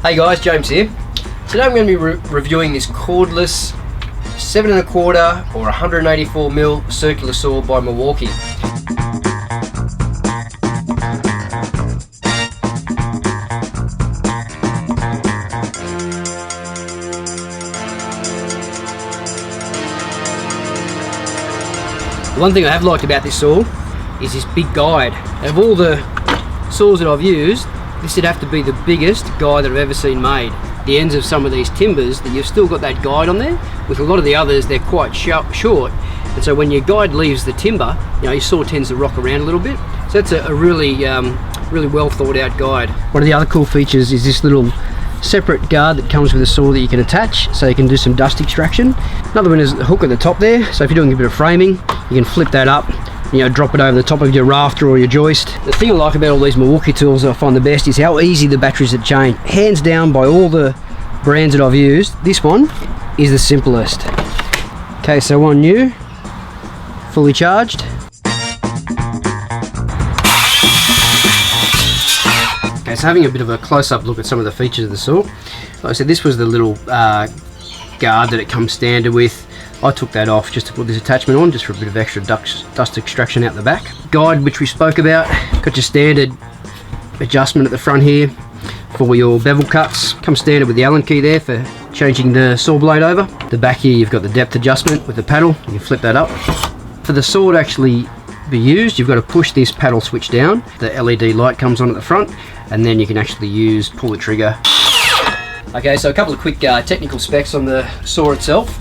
Hey guys, James here. Today I'm going to be reviewing this cordless 7 1/4 or 184mm circular saw by Milwaukee. One thing I have liked about this saw is this big guide. Of all the saws that I've used, this would have to be the biggest guide that I've ever seen made. The ends of some of these timbers, that you've still got that guide on there. With a lot of the others, they're quite short, and so when your guide leaves the timber, you know, your saw tends to rock around a little bit. So that's a really well thought out guide. One of the other cool features is this little separate guard that comes with a saw that you can attach, so you can do some dust extraction. Another one is the hook at the top there, so if you're doing a bit of framing, you can flip that up, you know, drop it over the top of your rafter or your joist. The thing I like about all these Milwaukee tools that I find the best is how easy the batteries are to change. Hands down, by all the brands that I've used, this one is the simplest. Okay, so one new, fully charged. Okay, so having a bit of a close-up look at some of the features of the saw. Like I said, this was the little guard that it comes standard with. I took that off just to put this attachment on, just for a bit of extra dust extraction out the back. Guide, which we spoke about, got your standard adjustment at the front here for your bevel cuts. Comes standard with the Allen key there for changing the saw blade over. The back here, you've got the depth adjustment with the paddle. You can flip that up. For the saw to actually be used, you've got to push this paddle switch down. The LED light comes on at the front, and then you can actually pull the trigger. Okay, so a couple of quick technical specs on the saw itself.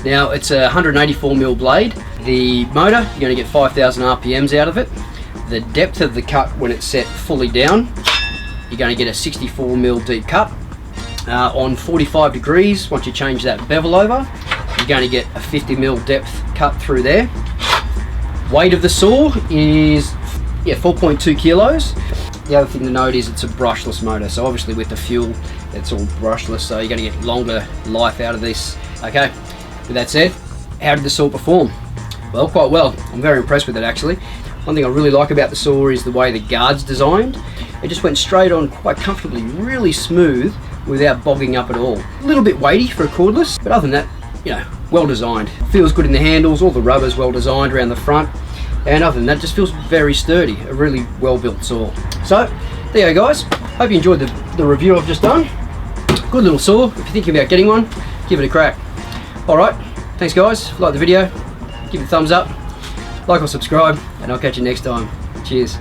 Now, it's a 184mm blade. The motor, you're going to get 5,000 RPMs out of it. The depth of the cut when it's set fully down, you're going to get a 64mm deep cut. On 45 degrees, once you change that bevel over, you're going to get a 50mm depth cut through there. Weight of the saw is 4.2 kilos. The other thing to note is it's a brushless motor, so obviously with the fuel, it's all brushless, so you're going to get longer life out of this. Okay. With that said, how did the saw perform? Well, quite well. I'm very impressed with it actually. One thing I really like about the saw is the way the guard's designed. It just went straight on quite comfortably, really smooth without bogging up at all. A little bit weighty for a cordless, but other than that, you know, well designed. Feels good in the handles, all the rubber's well designed around the front, and other than that, just feels very sturdy. A really well built saw. So, there you go guys. Hope you enjoyed the review I've just done. Good little saw. If you're thinking about getting one, give it a crack. Alright, thanks guys. If you like the video, give it a thumbs up, like or subscribe, and I'll catch you next time. Cheers.